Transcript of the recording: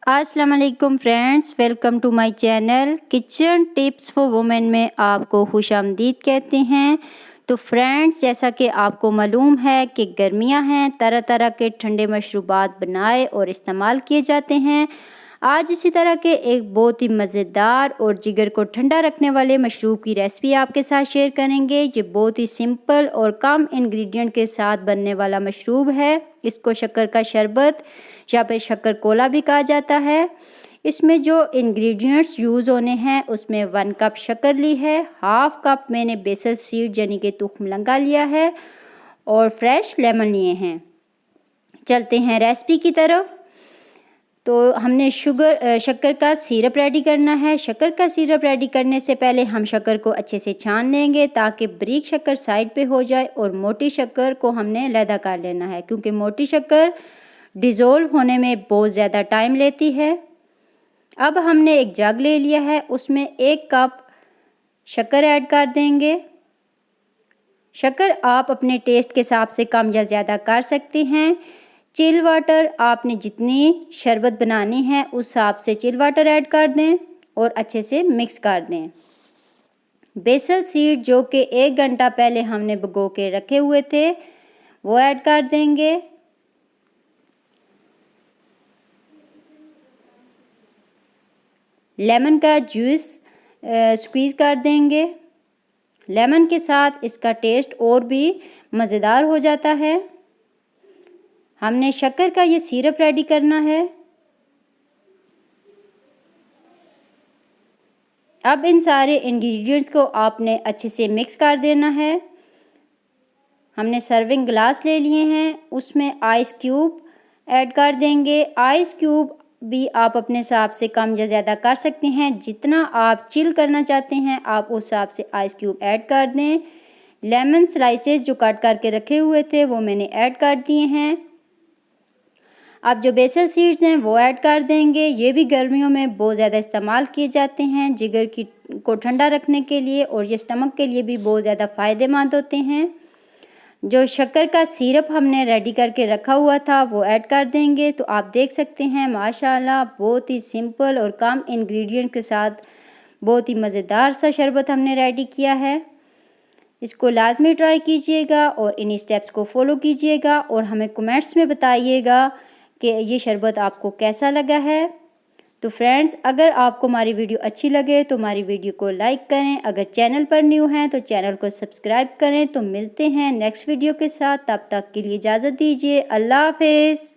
अस्सलाम वालेकुम friends, welcome to my channel kitchen tips for women में आपको खुशामदीद कहते हैं। तो फ्रेंड्स, जैसा कि आपको मालूम है कि गर्मियां हैं, तरह तरह के ठंडे मशरूबात बनाए और इस्तेमाल किए जाते हैं। आज इसी तरह के एक बहुत ही मज़ेदार और जिगर को ठंडा रखने वाले मशरूब की रेसिपी आपके साथ शेयर करेंगे। ये बहुत ही सिंपल और कम इंग्रेडिएंट के साथ बनने वाला मशरूब है। इसको शक्कर का शरबत या फिर शक्कर कोला भी कहा जाता है। इसमें जो इंग्रेडिएंट्स यूज़ होने हैं उसमें 1 कप शक्कर ली है, हाफ कप मैंने बेसल सीड यानी कि तुखमलंगा लिया है और फ्रेश लेमन लिए हैं। चलते हैं रेसिपी की तरफ। तो हमने शक्कर का सिरप रेडी करना है। शक्कर का सिरप रेडी करने से पहले हम शक्कर को अच्छे से छान लेंगे ताकि बारीक शक्कर साइड पे हो जाए और मोटी शक्कर को हमने अलहदा कर लेना है, क्योंकि मोटी शक्कर डिज़ोल्व होने में बहुत ज़्यादा टाइम लेती है। अब हमने एक जग ले लिया है, उसमें 1 कप शक्कर ऐड कर देंगे। शक्कर आप अपने टेस्ट के हिसाब से कम या ज़्यादा कर सकते हैं। चिल वाटर आपने जितनी शरबत बनानी है उस हिसाब से चिल वाटर ऐड कर दें और अच्छे से मिक्स कर दें। बेसल सीड जो कि 1 घंटा पहले हमने भिगो के रखे हुए थे वो ऐड कर देंगे। लेमन का जूस स्क्वीज़ कर देंगे। लेमन के साथ इसका टेस्ट और भी मज़ेदार हो जाता है। हमने शक्कर का ये सिरप रेडी करना है। अब इन सारे इंग्रेडिएंट्स को आपने अच्छे से मिक्स कर देना है। हमने सर्विंग ग्लास ले लिए हैं, उसमें आइस क्यूब ऐड कर देंगे। आइस क्यूब भी आप अपने हिसाब से कम या ज़्यादा कर सकते हैं। जितना आप चिल करना चाहते हैं आप उस हिसाब से आइस क्यूब ऐड कर दें। लेमन स्लाइसेस जो कट करके रखे हुए थे वो मैंने ऐड कर दिए हैं। अब जो बेसल सीड्स हैं वो ऐड कर देंगे। ये भी गर्मियों में बहुत ज़्यादा इस्तेमाल किए जाते हैं जिगर को ठंडा रखने के लिए, और ये स्टमक के लिए भी बहुत ज़्यादा फ़ायदेमंद होते हैं। जो शक्कर का सिरप हमने रेडी करके रखा हुआ था वो ऐड कर देंगे। तो आप देख सकते हैं माशाल्लाह बहुत ही सिंपल और कम इंग्रेडिएंट के साथ बहुत ही मज़ेदार सा शरबत हमने रेडी किया है। इसको लाजमी ट्राई कीजिएगा और इन्हीं स्टेप्स को फॉलो कीजिएगा और हमें कमेंट्स में बताइएगा कि ये शरबत आपको कैसा लगा है। तो फ्रेंड्स, अगर आपको हमारी वीडियो अच्छी लगे तो हमारी वीडियो को लाइक करें। अगर चैनल पर न्यू हैं तो चैनल को सब्सक्राइब करें। तो मिलते हैं नेक्स्ट वीडियो के साथ, तब तक के लिए इजाज़त दीजिए। अल्लाह हाफिज़।